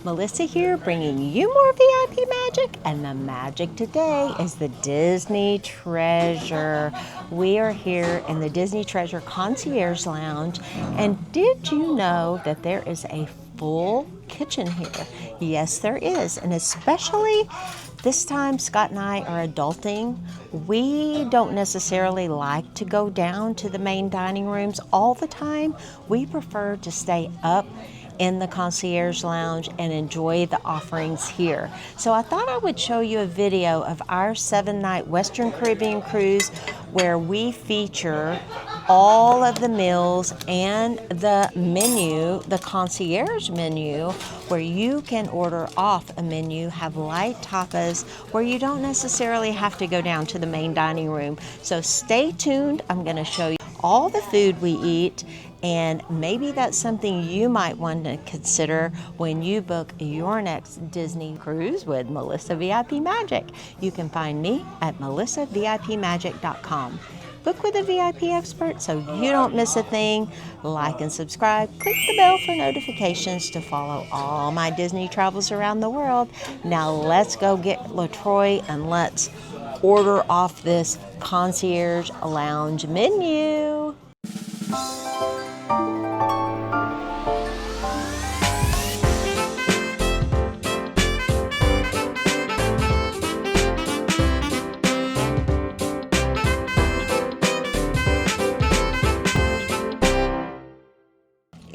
Melissa here, bringing you more VIP magic, and the magic today is the Disney Treasure. We are here in the Disney Treasure Concierge Lounge, and did you know that there is a full kitchen here? Yes, there is, and especially this time Scott and I are adulting. We don't necessarily like to go down to the main dining rooms all the time. We prefer to stay up in the Concierge Lounge and enjoy the offerings here. So I thought I would show you a video of our 7-night Western Caribbean cruise where we feature all of the meals and the menu, the concierge menu, where you can order off a menu, have light tapas, where you don't necessarily have to go down to the main dining room. So stay tuned. I'm going to show you all the food we eat, and maybe that's something you might want to consider when you book your next Disney cruise with Melissa VIP Magic. You can find me at melissavipmagic.com. Book with a VIP expert so you don't miss a thing. Like and subscribe. Click the bell for notifications to follow all my Disney travels around the world. Now let's go get LaTroy and let's order off this Concierge Lounge menu.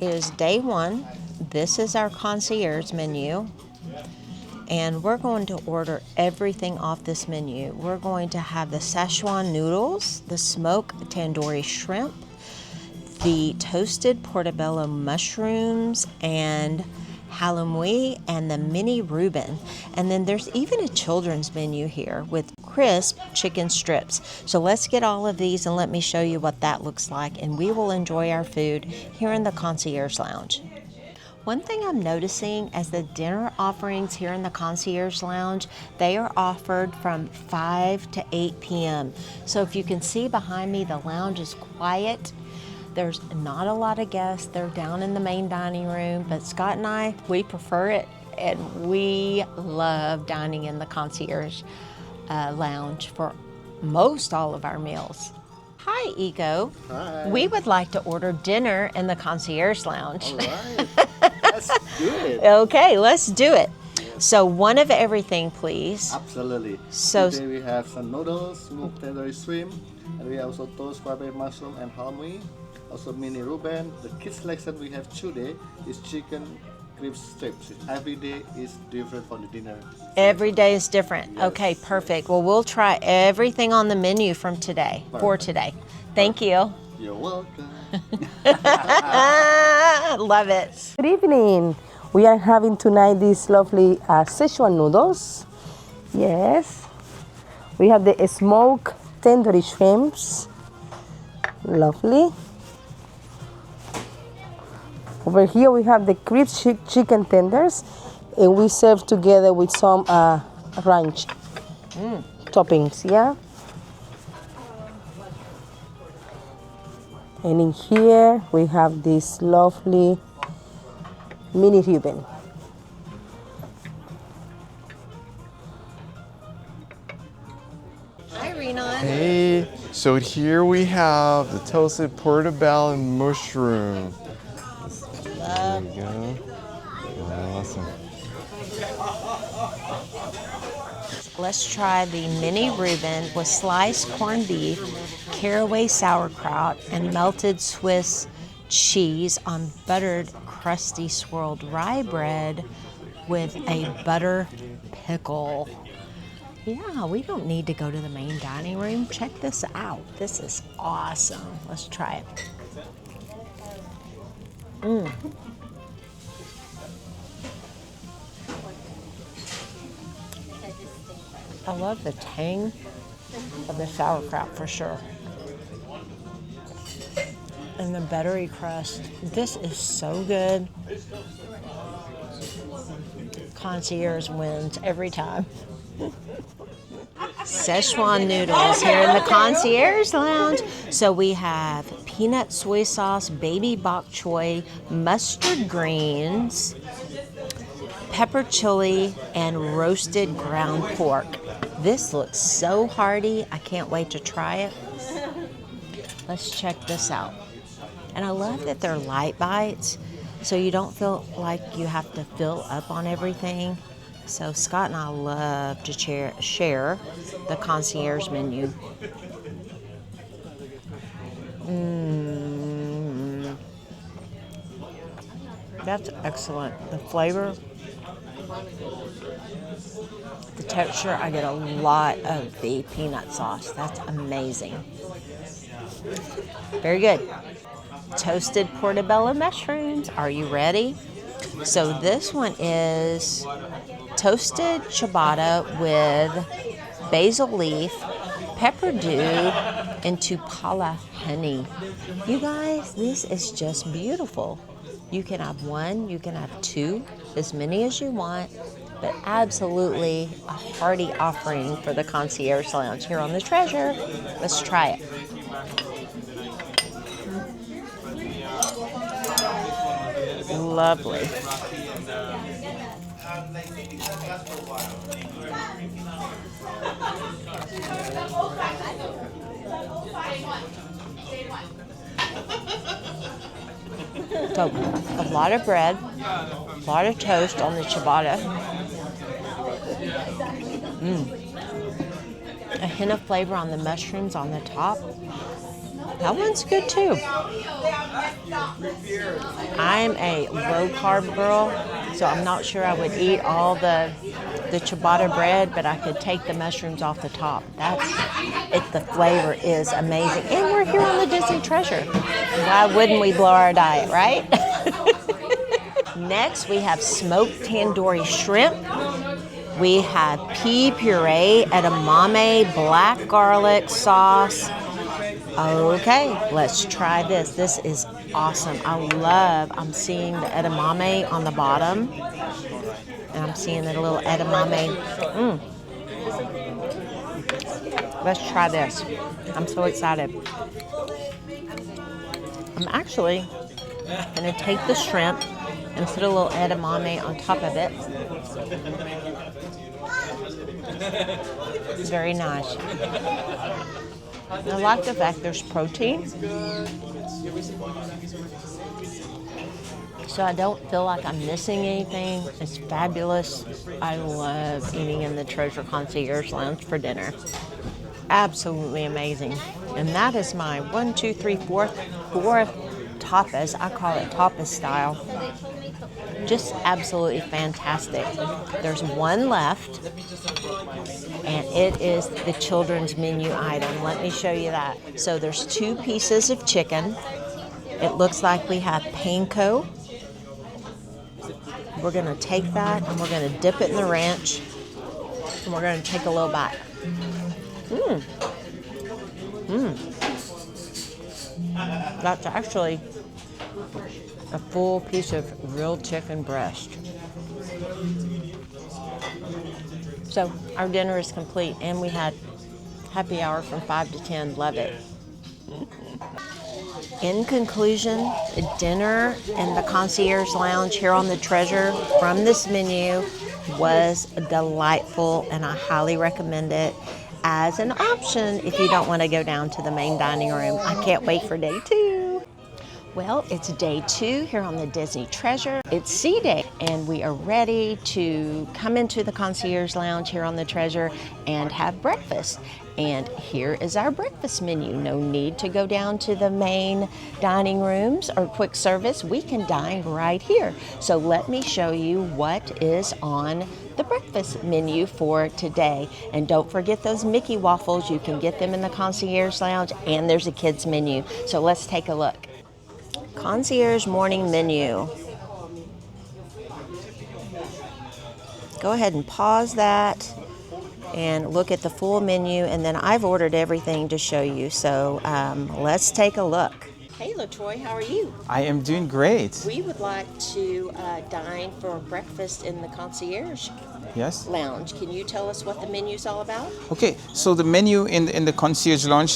It is day one. This is our concierge menu, and we're going to order everything off this menu. We're going to have the Szechuan noodles, the smoked tandoori shrimp, the toasted portobello mushrooms, and halloumi, and the mini Reuben. And then there's even a children's menu here with crisp chicken strips. So let's get all of these and let me show you what that looks like, and we will enjoy our food here in the Concierge Lounge. One thing I'm noticing as the dinner offerings here in the Concierge Lounge, they are offered from 5 to 8 p.m. So if you can see behind me, the lounge is quiet. There's not a lot of guests. They're down in the main dining room, but Scott and I, we prefer it, and we love dining in the Concierge Lounge for most all of our meals. Hi, Ego. Hi. We would like to order dinner in the Concierge Lounge. All right. Let's do it. Okay, let's do it. So one of everything, please. Absolutely. So today we have some noodles, smoked tandoori shrimp, and we have also toast strawberry mushroom and halloumi. Also mini Reuben. The kids selection we have today is chicken crisp strips. Every day is different from the dinner. every day is different. Yes. Okay, perfect. Well, we'll try everything on the menu from today, for today. Thank you. You're welcome. Love it. Good evening. We are having tonight these lovely Szechuan noodles. Yes. We have the smoked tandoori shrimps. Lovely. Over here we have the crisp chicken tenders, and we serve together with some ranch toppings. Yeah. And in here we have this lovely mini Reuben. Hi, Renan. Hey, so here we have the toasted portobello mushroom. There you go. Awesome. Let's try the mini Reuben with sliced corned beef, caraway sauerkraut, and melted Swiss cheese on buttered, crusty swirled rye bread with a butter pickle. Yeah, we don't need to go to the main dining room. Check this out. This is awesome. Let's try it. I love the tang of the sauerkraut for sure. And the buttery crust. This is so good. Concierge wins every time. Szechuan noodles here in the Concierge Lounge. So we have peanut soy sauce, baby bok choy, mustard greens, pepper chili, and roasted ground pork. This looks so hearty. I can't wait to try it. Let's check this out. And I love that they're light bites, so you don't feel like you have to fill up on everything. So Scott and I love to share the concierge menu. That's excellent. The flavor, the texture, I get a lot of the peanut sauce. That's amazing. Very good. Toasted portobello mushrooms. Are you ready? So this one is toasted ciabatta with basil leaf, pepper dew, and tupala honey. You guys, this is just beautiful. You can have one, you can have two, as many as you want, but absolutely a hearty offering for the Concierge Lounge here on the Treasure. Let's try it. Lovely. So, a lot of bread, a lot of toast on the ciabatta. A hint of flavor on the mushrooms on the top. That one's good too. I'm a low carb girl, so I'm not sure I would eat all the ciabatta bread, but I could take the mushrooms off the top. The flavor is amazing. And we're here on the Disney Treasure. Why wouldn't we blow our diet, right? Next, we have smoked tandoori shrimp. We have pea puree, edamame, black garlic sauce. Okay, let's try this. This is awesome. I'm seeing the edamame on the bottom. And I'm seeing the little edamame. Let's try this. I'm so excited. I'm actually going to take the shrimp and put a little edamame on top of it. Very nice. I like the fact there's protein, so I don't feel like I'm missing anything. It's fabulous. I love eating in the Treasure Concierge Lounge for dinner. Absolutely amazing. And that is my 1, 2, 3, 4th tapas. I call it tapas style. Just absolutely fantastic. There's one left, and it is the children's menu item. Let me show you that. So there's 2 pieces of chicken. It looks like we have panko. We're going to take that and we're going to dip it in the ranch, and we're going to take a little bite. That's actually a full piece of real chicken breast. So our dinner is complete, and we had happy hour from 5 to 10. Love it. In conclusion, dinner in the Concierge Lounge here on the Treasure from this menu was delightful, and I highly recommend it as an option if you don't want to go down to the main dining room. I can't wait for day 2. Well, it's day 2 here on the Disney Treasure. It's C Day, and we are ready to come into the Concierge Lounge here on the Treasure and have breakfast. And here is our breakfast menu. No need to go down to the main dining rooms or quick service. We can dine right here. So let me show you what is on the breakfast menu for today. And don't forget those Mickey waffles. You can get them in the Concierge Lounge, and there's a kids menu. So let's take a look. Concierge morning menu. Go ahead and pause that and look at the full menu, and then I've ordered everything to show you. So let's take a look. Hey LaTroy, how are you? I am doing great. We would like to dine for breakfast in the Concierge Yes. Lounge. Can you tell us what the menu's all about? Okay, so the menu in the Concierge Lounge,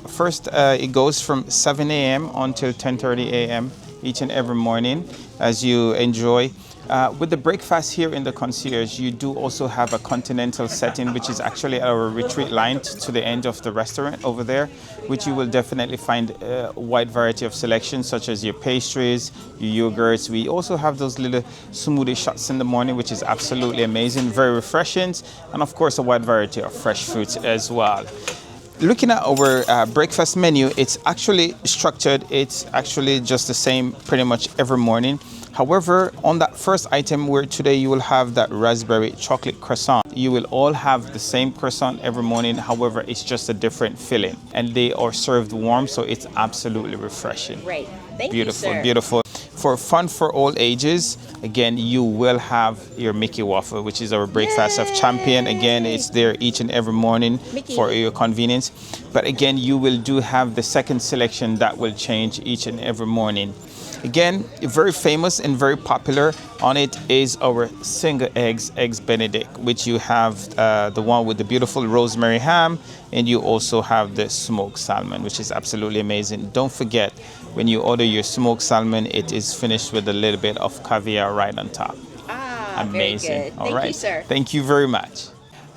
first it goes from 7 a.m. until 10:30 a.m. each and every morning as you enjoy With the breakfast here in the concierge, you do also have a continental setting, which is actually our retreat line to the end of the restaurant over there, which you will definitely find a wide variety of selections, such as your pastries, your yogurts. We also have those little smoothie shots in the morning, which is absolutely amazing, very refreshing, and of course a wide variety of fresh fruits as well. Looking at our breakfast menu, it's actually structured. It's actually just the same pretty much every morning. However, on that first item where today you will have that raspberry chocolate croissant, you will all have the same croissant every morning. However, it's just a different filling and they are served warm, so it's absolutely refreshing. Great. Thank Beautiful, you, sir. beautiful. For fun for all ages, again, you will have your Mickey waffle, which is our breakfast of champion. Again, it's there each and every morning Mickey. for your convenience. But again, you will do have the second selection that will change each and every morning. Again, very famous and very popular on it is our single eggs Benedict, which you have the one with the beautiful rosemary ham, and you also have the smoked salmon, which is absolutely amazing. Don't forget, when you order your smoked salmon, it is finished with a little bit of caviar right on top. Amazing. Very good. All Thank right. you, sir. Thank you very much.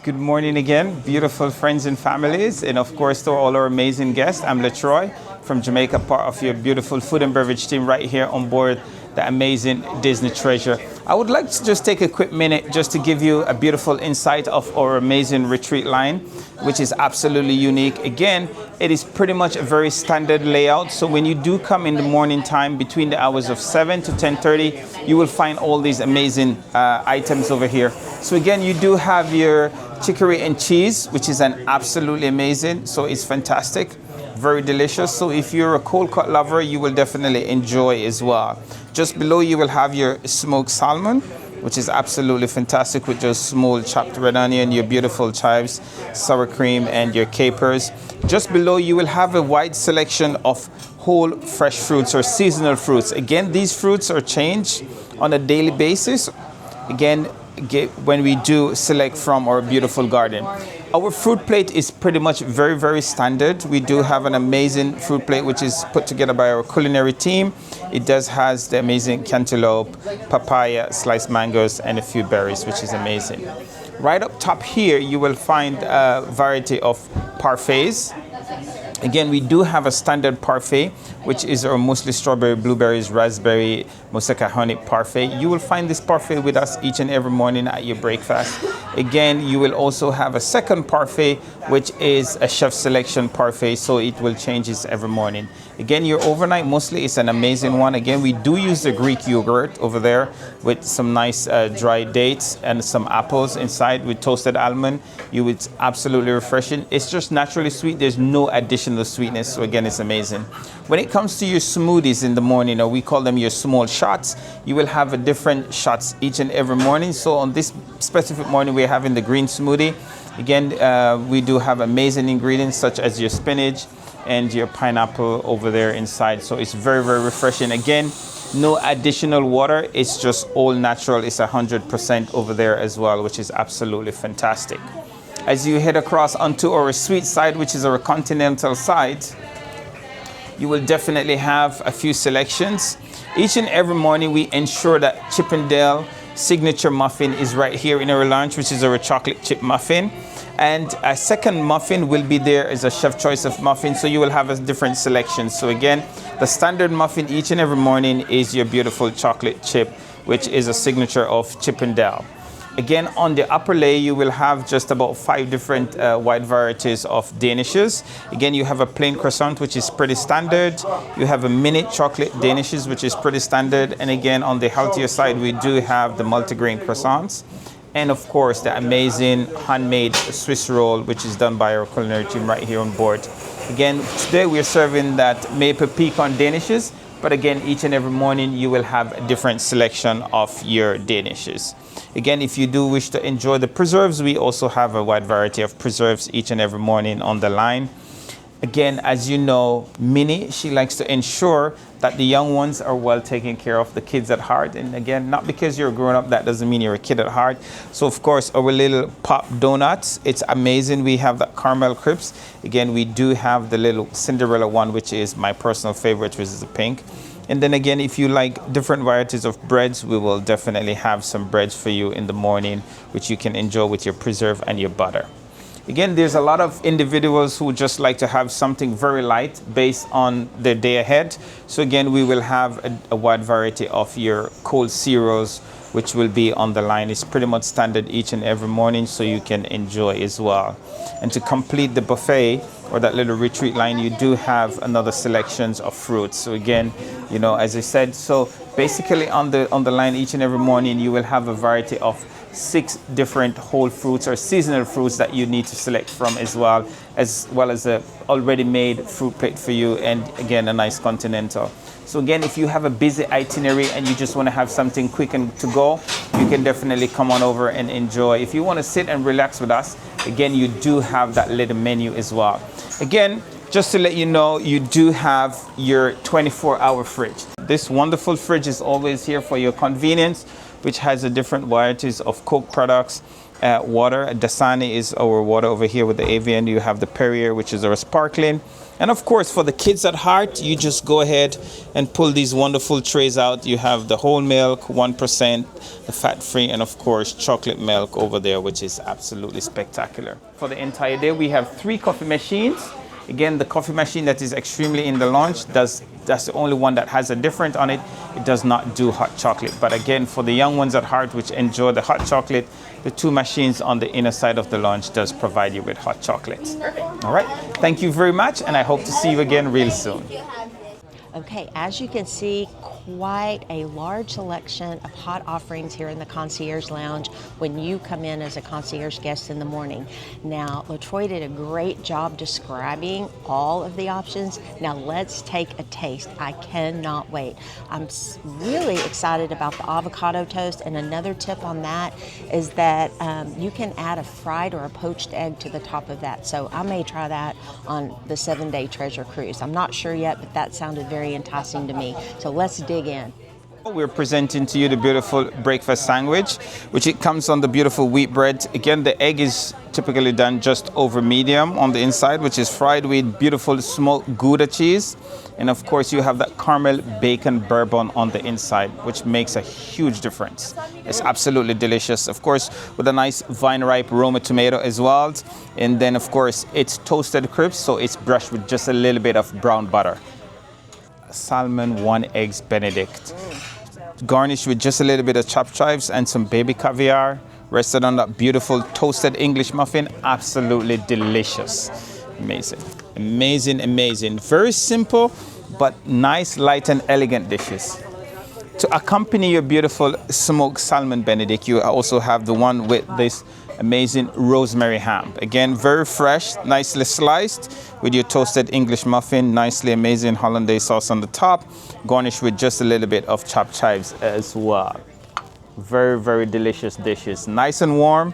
Good morning again, beautiful friends and families, and of course to all our amazing guests. I'm LaTroy from Jamaica, part of your beautiful food and beverage team right here on board the amazing Disney Treasure. I would like to just take a quick minute just to give you a beautiful insight of our amazing retreat line, which is absolutely unique. Again, it is pretty much a very standard layout. So when you do come in the morning time between the hours of 7 to 10:30, you will find all these amazing items over here. So again, you do have your chicory and cheese, which is an absolutely amazing. So it's fantastic, very delicious. So if you're a cold cut lover, you will definitely enjoy as well. Just below you will have your smoked salmon, which is absolutely fantastic with just small chopped red onion, your beautiful chives, sour cream, and your capers. Just below you will have a wide selection of whole fresh fruits or seasonal fruits. Again, these fruits are changed on a daily basis. Again, when we do select from our beautiful garden. Our fruit plate is pretty much very, very standard. We do have an amazing fruit plate which is put together by our culinary team. It does has the amazing cantaloupe, papaya, sliced mangoes, and a few berries, which is amazing. Right up top here, you will find a variety of parfaits. Again, we do have a standard parfait, which is our mostly strawberry, blueberries, raspberry, moussaka honey parfait. You will find this parfait with us each and every morning at your breakfast. Again, you will also have a second parfait, which is a chef selection parfait, so it will change this every morning. Again, your overnight mostly is an amazing one. Again, we do use the Greek yogurt over there with some nice dried dates and some apples inside with toasted almond. It's absolutely refreshing. It's just naturally sweet. There's no additional sweetness. So again, it's amazing. When it comes to your smoothies in the morning, or we call them your small shots, you will have a different shots each and every morning. So on this specific morning, we're having the green smoothie. Again, we do have amazing ingredients such as your spinach and your pineapple over there inside. So it's very, very refreshing. Again, no additional water. It's just all natural. It's 100% over there as well, which is absolutely fantastic. As you head across onto our sweet side, which is our continental side, you will definitely have a few selections. Each and every morning, we ensure that Chippendale signature muffin is right here in our lunch, which is our chocolate chip muffin. And a second muffin will be there as a chef choice of muffin, so you will have a different selection. So again, the standard muffin each and every morning is your beautiful chocolate chip, which is a signature of Chippendale. Again, on the upper layer, you will have just about 5 different wide varieties of danishes. Again, you have a plain croissant, which is pretty standard. You have a mini chocolate danishes, which is pretty standard. And again, on the healthier side, we do have the multigrain croissants. And of course, the amazing handmade Swiss roll, which is done by our culinary team right here on board. Again, today we're serving that maple pecan danishes. But again, each and every morning, you will have a different selection of your danishes. Again, if you do wish to enjoy the preserves, we also have a wide variety of preserves each and every morning on the line. Again, as you know, Minnie, she likes to ensure that the young ones are well taken care of, the kids at heart. And again, not because you're grown up, that doesn't mean you're a kid at heart. So of course, our little pop donuts, it's amazing. We have that caramel crisps. Again, we do have the little Cinderella one, which is my personal favorite, which is the pink. And then again, if you like different varieties of breads, we will definitely have some breads for you in the morning, which you can enjoy with your preserve and your butter. Again, there's a lot of individuals who just like to have something very light based on their day ahead. So again, we will have a wide variety of your cold cereals, which will be on the line. It's pretty much standard each and every morning, so you can enjoy as well. And to complete the buffet or that little retreat line, you do have another selections of fruits. So again, you know, as I said, so basically on the line each and every morning, you will have a variety of 6 different whole fruits or seasonal fruits that you need to select from, as well as a already made fruit plate for you, and again a nice continental. So again, if you have a busy itinerary and you just want to have something quick and to go, you can definitely come on over and enjoy. If you want to sit and relax with us, again, you do have that little menu as well. Again, just to let you know, you do have your 24-hour fridge. This wonderful fridge is always here for your convenience, which has a different varieties of Coke products, water. Dasani is our water over here with the Avian. You have the Perrier, which is our sparkling. And of course, for the kids at heart, you just go ahead and pull these wonderful trays out. You have the whole milk, 1%, the fat-free, and of course, chocolate milk over there, which is absolutely spectacular. For the entire day, we have 3 coffee machines. Again, the coffee machine that is extremely in the launch, that's the only one that has a different on it. It does not do hot chocolate. But again, for the young ones at heart which enjoy the hot chocolate, the 2 machines on the inner side of the launch does provide you with hot chocolates. Perfect. All right. Thank you very much, and I hope to see you again real soon. Okay, as you can see, quite a large selection of hot offerings here in the Concierge Lounge when you come in as a concierge guest in the morning. Now, LaTroy did a great job describing all of the options. Now let's take a taste. I cannot wait. I'm really excited about the avocado toast, and another tip on that is that you can add a fried or a poached egg to the top of that. So I may try that on the 7-day treasure cruise. I'm not sure yet, but that sounded very enticing to me. So let's dig in. We're presenting to you the beautiful breakfast sandwich, which it comes on the beautiful wheat bread. Again, the egg is typically done just over medium on the inside, which is fried with beautiful smoked Gouda cheese. And of course, you have that caramel bacon bourbon on the inside, which makes a huge difference. It's absolutely delicious. Of course, with a nice vine-ripe Roma tomato as well. And then, of course, it's toasted crisp, so it's brushed with just a little bit of brown butter. Salmon 1 eggs Benedict, garnished with just a little bit of chopped chives and some baby caviar, rested on that beautiful toasted English muffin. Absolutely delicious. Amazing, amazing, amazing. Very simple, but nice, light, and elegant dishes. To accompany your beautiful smoked salmon Benedict, you also have the one with this amazing rosemary ham. Again, very fresh, nicely sliced with your toasted English muffin, nicely amazing hollandaise sauce on the top, garnished with just a little bit of chopped chives as well. Very, very delicious dishes. Nice and warm.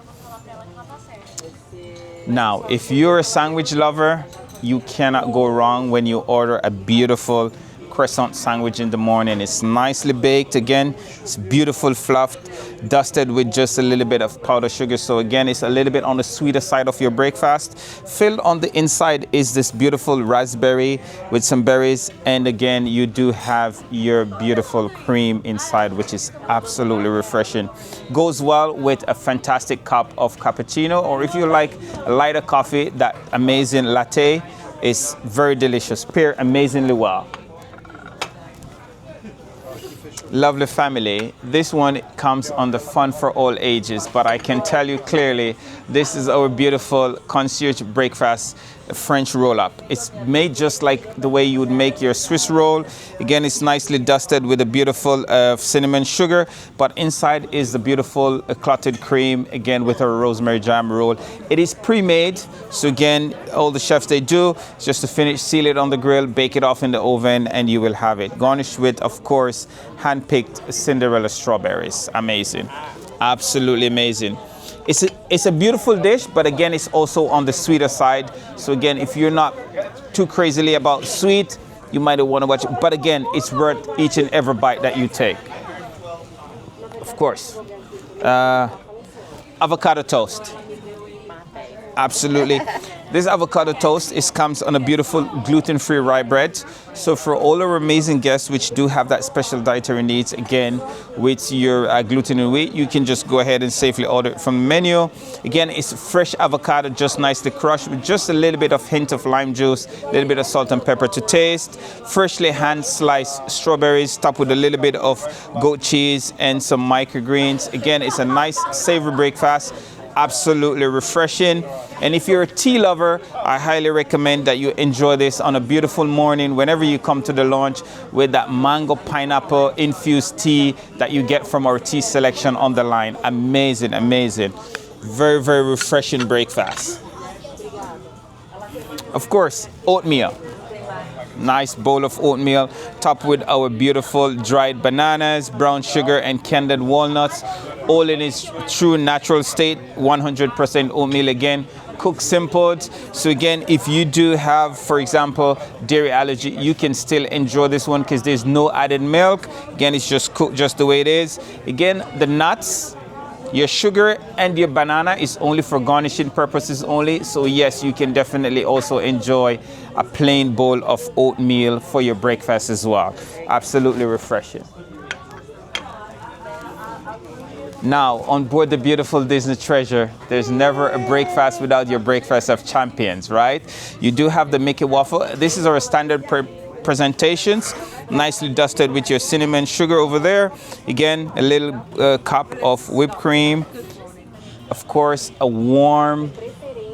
Now, if you're a sandwich lover, you cannot go wrong when you order a beautiful croissant sandwich in the morning. It's nicely baked. Again, it's beautiful fluffed, dusted with just a little bit of powdered sugar. So again, it's a little bit on the sweeter side of your breakfast. Filled on the inside is this beautiful raspberry with some berries. And again, you do have your beautiful cream inside, which is absolutely refreshing. Goes well with a fantastic cup of cappuccino, or if you like a lighter coffee, that amazing latte is very delicious. Pair amazingly well. Lovely family, this one comes on the fun for all ages, but I can tell you clearly, this is our beautiful concierge breakfast French roll-up. It's made just like the way you would make your Swiss roll. Again, it's nicely dusted with a beautiful cinnamon sugar, but inside is the beautiful clotted cream, again with a rosemary jam roll. It is pre-made, so again, all the chefs, they do is just to finish, seal it on the grill, bake it off in the oven, and you will have it. Garnished with, of course, hand-picked Cinderella strawberries. Amazing, absolutely amazing. It's a beautiful dish, but again, it's also on the sweeter side. So again, if you're not too crazily about sweet, you might want to watch it. But again, it's worth each and every bite that you take. Of course. Avocado toast. Absolutely. This avocado toast comes on a beautiful gluten-free rye bread. So for all our amazing guests which do have that special dietary needs, again, with your gluten and wheat, you can just go ahead and safely order it from the menu. Again, it's fresh avocado, just nicely crushed with just a little bit of hint of lime juice, a little bit of salt and pepper to taste. Freshly hand-sliced strawberries topped with a little bit of goat cheese and some microgreens. Again, it's a nice savory breakfast. Absolutely refreshing. And if you're a tea lover, I highly recommend that you enjoy this on a beautiful morning whenever you come to the launch with that mango pineapple infused tea that you get from our tea selection on the line. Amazing, amazing. Very, very refreshing breakfast. Of course, oatmeal. Nice bowl of oatmeal topped with our beautiful dried bananas, brown sugar, and candied walnuts, all in its true natural state. 100% oatmeal, again, cooked simple. So again, if you do have, for example, dairy allergy, you can still enjoy this one because there's no added milk. Again, it's just cooked just the way it is. Again, the nuts, your sugar, and your banana is only for garnishing purposes only. So yes, you can definitely also enjoy a plain bowl of oatmeal for your breakfast as well. Absolutely refreshing. Now, on board the beautiful Disney Treasure, there's never a breakfast without your breakfast of champions, right? You do have the Mickey waffle. This is our standard presentations, nicely dusted with your cinnamon sugar over there. Again, a little cup of whipped cream. Of course, a warm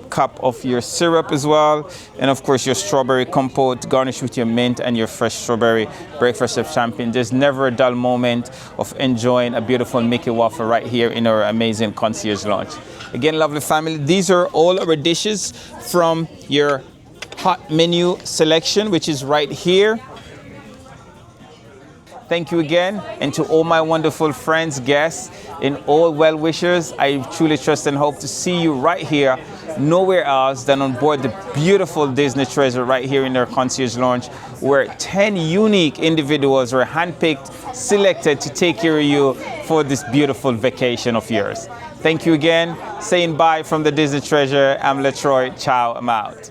cup of your syrup as well, and of course your strawberry compote garnished with your mint and your fresh strawberry breakfast of champion. There's never a dull moment of enjoying a beautiful Mickey waffle right here in our amazing concierge lounge. Again, lovely family, these are all our dishes from your hot menu selection, which is right here. Thank you again, and to all my wonderful friends, guests, and all well-wishers, I truly trust and hope to see you right here, nowhere else than on board the beautiful Disney Treasure right here in our concierge lounge, where 10 unique individuals were handpicked, selected to take care of you for this beautiful vacation of yours. Thank you again. Saying bye from the Disney Treasure. I'm LaTroy. Ciao, I'm out.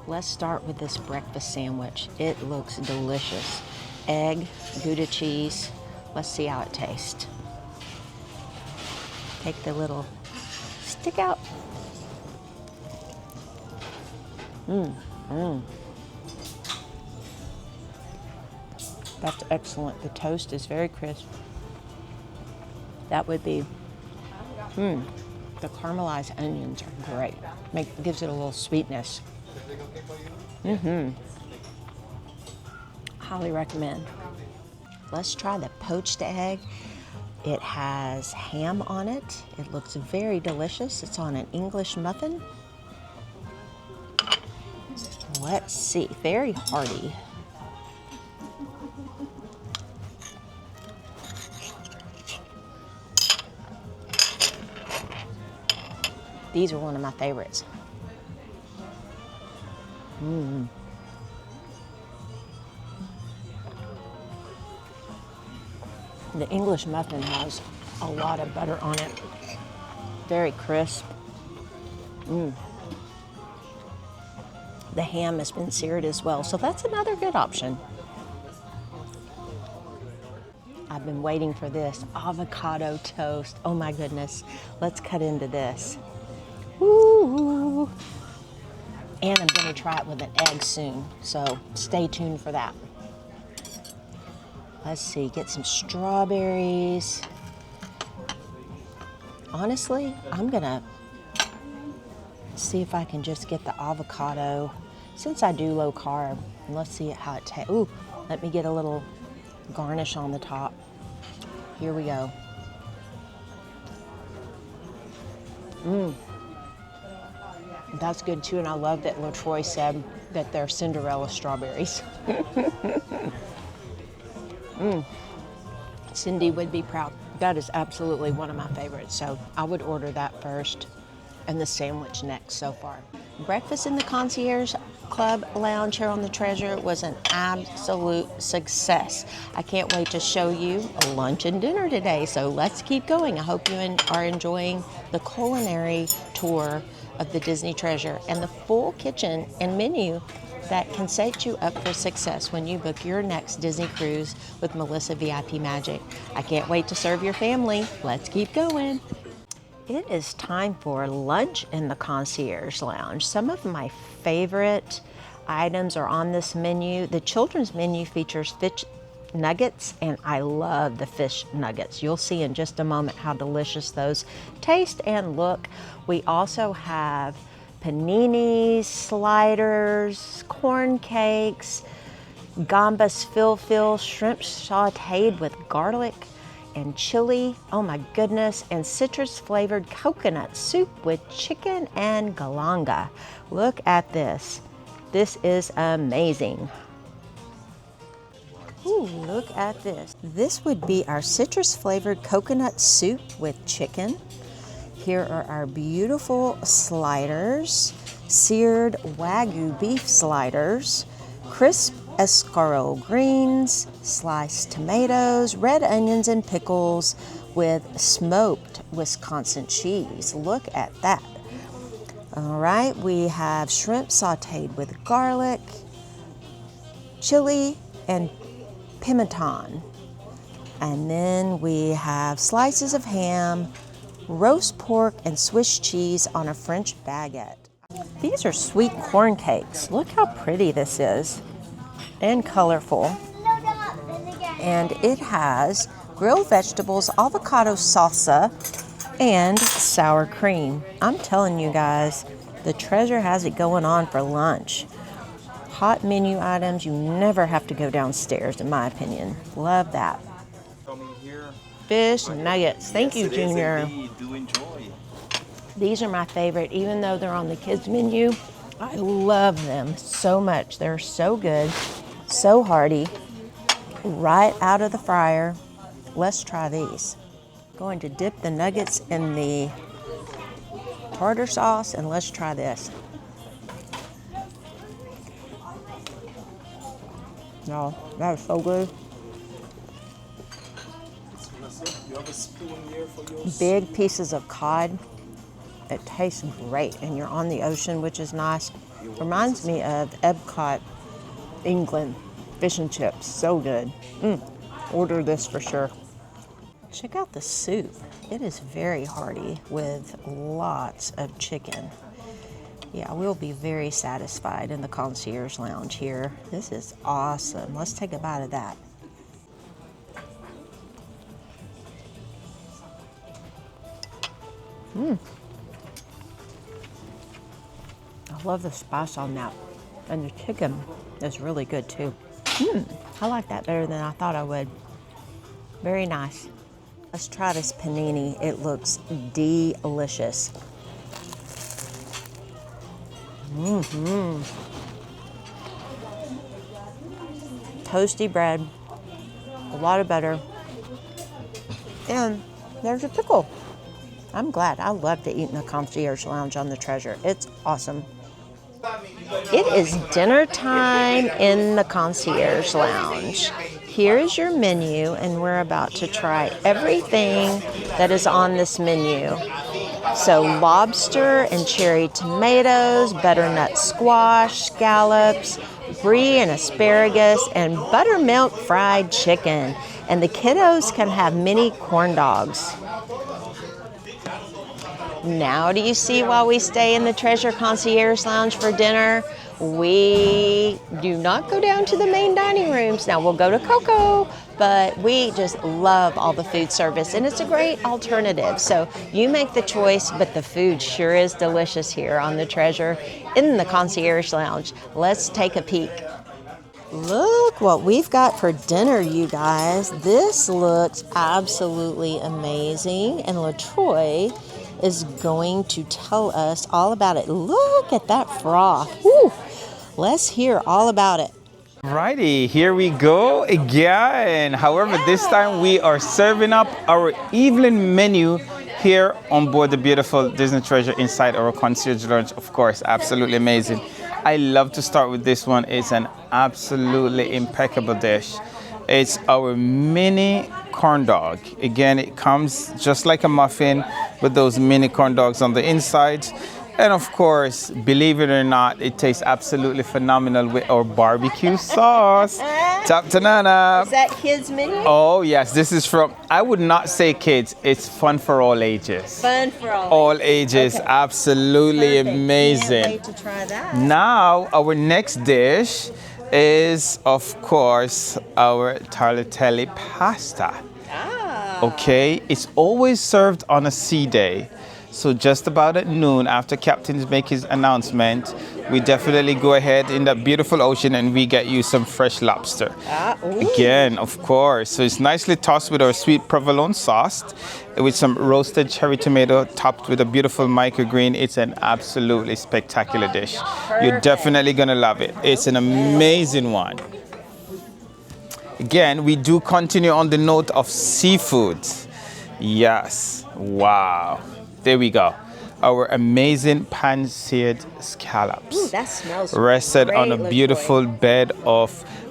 Let's start with this breakfast sandwich. It looks delicious. Egg, Gouda cheese. Let's see how it tastes. Take the little stick out. That's excellent. The toast is very crisp. That would be, the caramelized onions are great. Gives it a little sweetness. Highly recommend. Let's try the poached egg. It has ham on it. It looks very delicious. It's on an English muffin. Let's see, very hearty. These are one of my favorites. The English muffin has a lot of butter on it. Very crisp. The ham has been seared as well, so that's another good option. I've been waiting for this avocado toast. Oh my goodness. Let's cut into this. Ooh. And I'm going to try it with an egg soon, so stay tuned for that. Let's see, get some strawberries. Honestly, I'm gonna see if I can just get the avocado, since I do low carb. And let's see how it tastes. Ooh, let me get a little garnish on the top. Here we go. That's good too, and I love that LaTroy said that they're Cinderella strawberries. Cindy would be proud. That is absolutely one of my favorites, so I would order that first. and the sandwich next so far. Breakfast in the Concierge Club Lounge here on the Treasure was an absolute success. I can't wait to show you lunch and dinner today, so let's keep going. I hope you are enjoying the culinary tour of the Disney Treasure and the full kitchen and menu that can set you up for success when you book your next Disney cruise with Melissa VIP Magic. I can't wait to serve your family. Let's keep going. It is time for lunch in the Concierge Lounge. Some of my favorite items are on this menu. The children's menu features fish nuggets, and I love the fish nuggets. You'll see in just a moment how delicious those taste and look. We also have paninis, sliders, corn cakes, gambas fil-fil, shrimp sauteed with garlic and chili, oh my goodness, and citrus flavored coconut soup with chicken and galanga. Look at this. This is amazing. Ooh, look at this. This would be our citrus flavored coconut soup with chicken. Here are our beautiful sliders, seared Wagyu beef sliders, crisp escargot greens, sliced tomatoes, red onions, and pickles with smoked Wisconsin cheese. Look at that. All right, we have shrimp sauteed with garlic, chili, and pimenton. And then we have slices of ham, roast pork, and Swiss cheese on a French baguette. These are sweet corn cakes. Look how pretty this is and colorful. And it has grilled vegetables, avocado salsa, and sour cream. I'm telling you guys, the Treasure has it going on for lunch. Hot menu items, you never have to go downstairs, in my opinion. Love that. Fish nuggets. Thank you, Junior. Do enjoy. These are my favorite, even though they're on the kids menu. I love them so much. They're so good, so hearty, right out of the fryer. Let's try these. Going to dip the nuggets in the tartar sauce, and let's try this. No, that is so good. You have a spoon here for your Big pieces of cod. It tastes great, and you're on the ocean, which is nice. Reminds me of Epcot, England, fish and chips. So good. Order this for sure. Check out the soup. It is very hearty with lots of chicken. Yeah, we'll be very satisfied in the Concierge Lounge here. This is awesome. Let's take a bite of that. I love the spice on that. And the chicken is really good too. I like that better than I thought I would. Very nice. Let's try this panini. It looks delicious. Toasty bread, a lot of butter, and there's a pickle. I'm glad. I love to eat in the Concierge Lounge on the Treasure. It's awesome. It is dinner time in the Concierge Lounge. Here is your menu, and we're about to try everything that is on this menu. So lobster and cherry tomatoes, butternut squash, scallops, brie and asparagus, and buttermilk fried chicken. And the kiddos can have mini corn dogs. Now do you see why we stay in the Treasure Concierge Lounge for dinner? We do not go down to the main dining rooms. Now we'll go to Coco, but we just love all the food service, and it's a great alternative. So you make the choice, but the food sure is delicious here on the Treasure in the Concierge Lounge. Let's take a peek. Look what we've got for dinner, you guys. This looks absolutely amazing, and LaTroy is going to tell us all about it. Look at that froth. Woo! Let's hear all about it. Righty, here we go again. However, this time we are serving up our evening menu here on board the beautiful Disney Treasure inside our concierge lounge. Of course, absolutely amazing. I love to start with this one. It's an absolutely impeccable dish. It's our mini corn dog. Again, it comes just like a muffin with those mini corn dogs on the inside. And of course, believe it or not, it tastes absolutely phenomenal with our barbecue sauce. Top to Nana. Is that kids menu? Oh yes, this is from, I would not say kids, it's fun for all ages. Fun for All ages, Okay. absolutely Perfect. amazing. Can't wait to try that. Now, our next dish is, of course, our tagliatelle pasta. Okay, it's always served on a sea day. So just about at noon, after captains make his announcement, we definitely go ahead in that beautiful ocean and we get you some fresh lobster. Again, of course. So it's nicely tossed with our sweet provolone sauce with some roasted cherry tomato topped with a beautiful microgreen. It's an absolutely spectacular dish. You're definitely gonna love it. It's an amazing one. Again, we do continue on the note of seafood. Yes, wow. There we go. Our amazing pan-seared scallops. Ooh, that smells rested on a great, beautiful bed of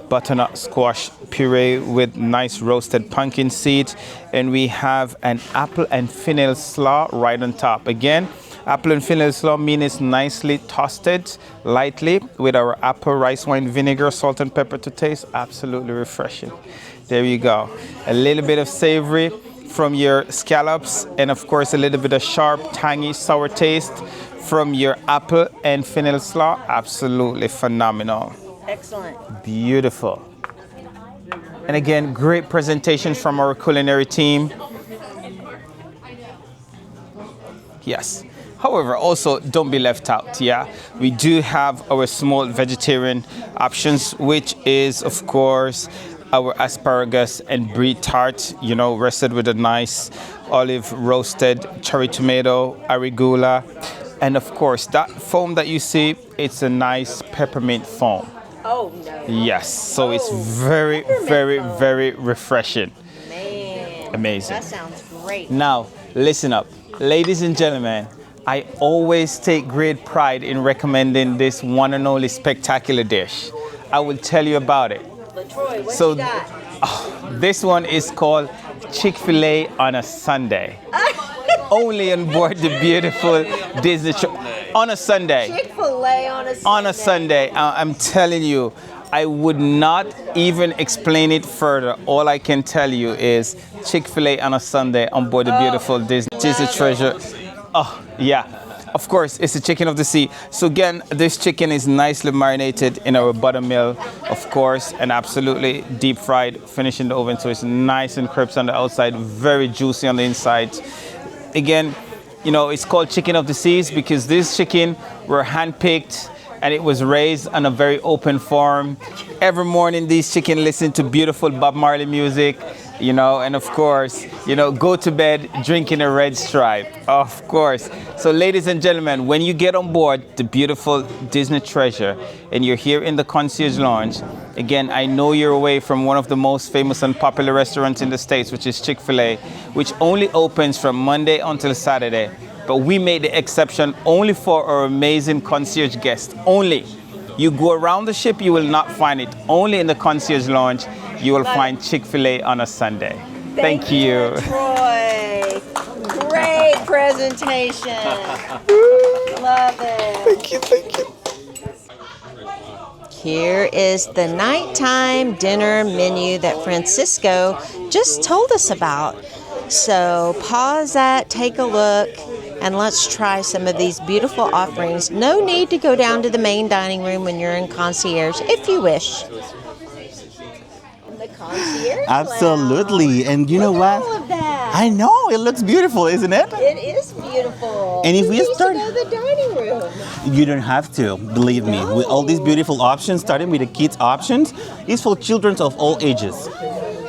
butternut squash puree with nice roasted pumpkin seeds. And we have an apple and fennel slaw right on top. Again, apple and fennel slaw mean it's nicely toasted lightly with our apple rice wine vinegar, salt and pepper to taste. Absolutely refreshing. There you go. A little bit of savory from your scallops, and of course a little bit of sharp, tangy, sour taste from your apple and fennel slaw. Absolutely phenomenal. Excellent. Beautiful. And again, great presentation from our culinary team. Yes. However, also don't be left out, yeah? We do have our small vegetarian options, which is, of course, our asparagus and brie tart, you know, rested with a nice olive roasted cherry tomato, arugula. And of course, that foam that you see, it's a nice peppermint foam. Oh, no. Yes, so it's very, very, very refreshing. Man. Amazing. That sounds great. Now, listen up. Ladies and gentlemen, I always take great pride in recommending this one and only spectacular dish. I will tell you about it. LaTroy, what So, you got? This one is called Chick-fil-A on a Sunday. Only on board the beautiful Disney on a Sunday. Chick-fil-A on a Sunday. On a Sunday, I'm telling you, I would not even explain it further. All I can tell you is Chick-fil-A on a Sunday on board the beautiful Disney Treasure. Oh, yeah. Of course, it's the chicken of the sea. So again, this chicken is nicely marinated in our buttermilk, of course, and absolutely deep fried, finished in the oven. So it's nice and crisp on the outside, very juicy on the inside. Again, you know, it's called chicken of the seas because this chicken were handpicked and it was raised on a very open farm. Every morning, these chicken listen to beautiful Bob Marley music, you know, and of course, you know, go to bed drinking a red stripe, of course. So ladies and gentlemen, when you get on board the beautiful Disney Treasure and you're here in the concierge lounge, again, I know you're away from one of the most famous and popular restaurants in the States, which is Chick-fil-A, which only opens from Monday until Saturday. But we made the exception only for our amazing concierge guests, only. You go around the ship, you will not find it. Only in the concierge lounge, you will find Chick-fil-A on a Sunday. Thank you. Troy. Great presentation. Love it. Thank you, thank you. Here is the nighttime dinner menu that Francisco just told us about. So pause that, take a look, and let's try some of these beautiful offerings. No need to go down to the main dining room when you're in concierge, if you wish. The concierge Absolutely. And you know what? All of that. I know. It looks beautiful, isn't it? It is beautiful. And if Who we needs start- to go to the dining room? You don't have to, believe me. With all these beautiful options, starting with the kids options, it's for children of all ages.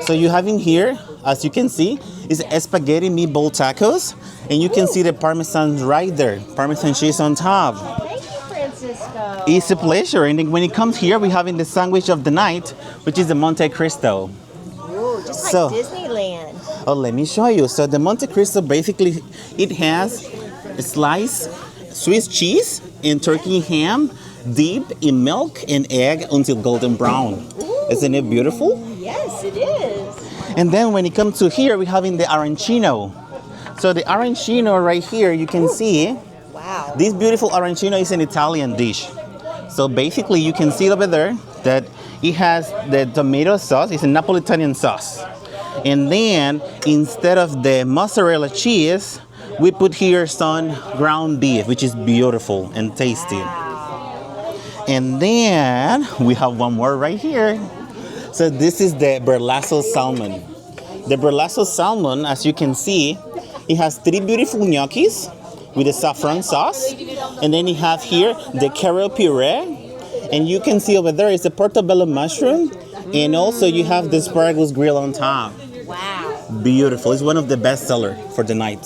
So you have in here, as you can see, is spaghetti meatball tacos. And you can see the Parmesan right there. Parmesan cheese on top. Thank you, Francisco. It's a pleasure. And then when it comes here, we're having the sandwich of the night, which is the Monte Cristo. Ooh, just like So- Disneyland. Oh, let me show you. So the Monte Cristo basically it has sliced Swiss cheese and turkey ham dipped in milk and egg until golden brown. Isn't it beautiful? Yes, it is. And then when it comes to here, we're having the arancino. So the arancino right here, you can see Wow. this beautiful arancino is an Italian dish. So basically, you can see over there that it has the tomato sauce. It's a Napolitan sauce. And then instead of the mozzarella cheese, we put here some ground beef, which is beautiful and tasty. And then we have one more right here. So this is the Berlasso salmon. The Berlasso salmon, as you can see, it has 3 beautiful gnocchis with a saffron sauce. And then you have here the carrot puree. And you can see over there is the portobello mushroom. And also you have the asparagus grill on top. Wow. Beautiful. It's one of the best sellers for the night.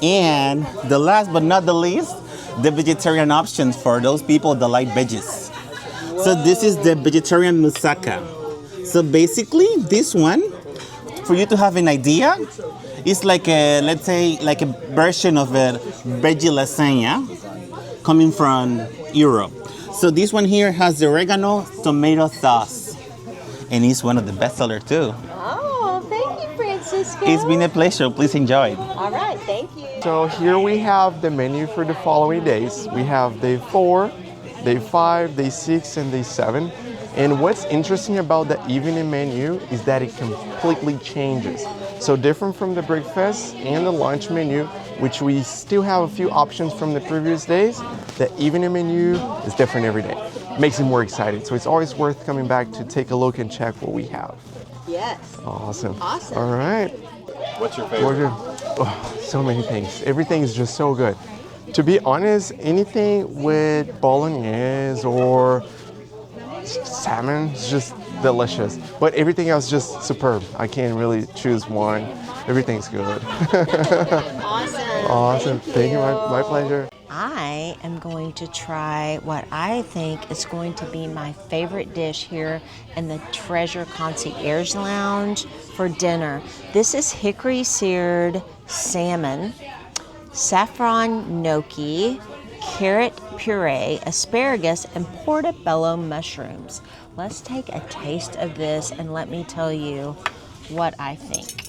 And the last but not the least, the vegetarian options for those people that like veggies. So this is the vegetarian moussaka. So basically this one, for you to have an idea, it's like a, let's say, like a version of a veggie lasagna coming from Europe. So this one here has the oregano tomato sauce. And it's one of the best sellers too. Oh, thank you, Francisco. It's been a pleasure. Please enjoy. All right, thank you. So here we have the menu for the following days. We have day 4, day 5, day 6, and day 7. And what's interesting about the evening menu is that it completely changes. So different from the breakfast and the lunch menu, which we still have a few options from the previous days, the evening menu is different every day. Makes it more exciting. So it's always worth coming back to take a look and check what we have. Yes. Awesome. Awesome. All right. What's your favorite? Oh, so many things. Everything is just so good. To be honest, anything with bolognese or salmon is just delicious. But everything else is just superb. I can't really choose one. Everything's good. Awesome. Awesome. Thank you. My pleasure. I am going to try what I think is going to be my favorite dish here in the Treasure Concierge Lounge for dinner. This is hickory seared salmon, saffron gnocchi, carrot puree, asparagus, and portobello mushrooms. Let's take a taste of this and let me tell you what I think.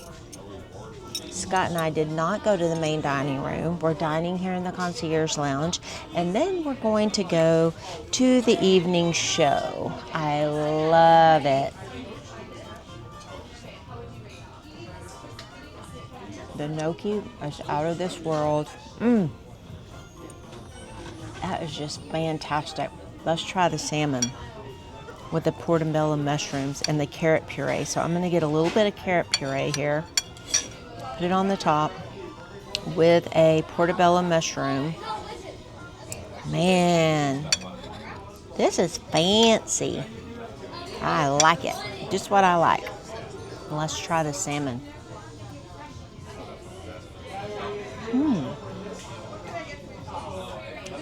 Scott and I did not go to the main dining room. We're dining here in the Concierge Lounge, and then we're going to go to the evening show. I love it. The gnocchi is out of this world. That is just fantastic. Let's try the salmon with the portobello mushrooms and the carrot puree. So I'm going to get a little bit of carrot puree here. Put it on the top with a portobello mushroom. Man, this is fancy. I like it. Just what I like. Let's try the salmon.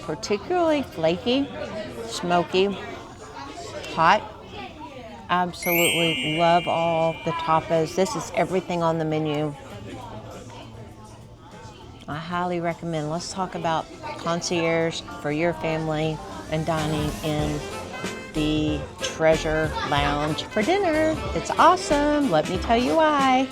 Particularly flaky, smoky, hot. Absolutely love all the tapas. This is everything on the menu. I highly recommend. Let's talk about Concierge for your family and dining in the Treasure Lounge for dinner. It's awesome. Let me tell you why.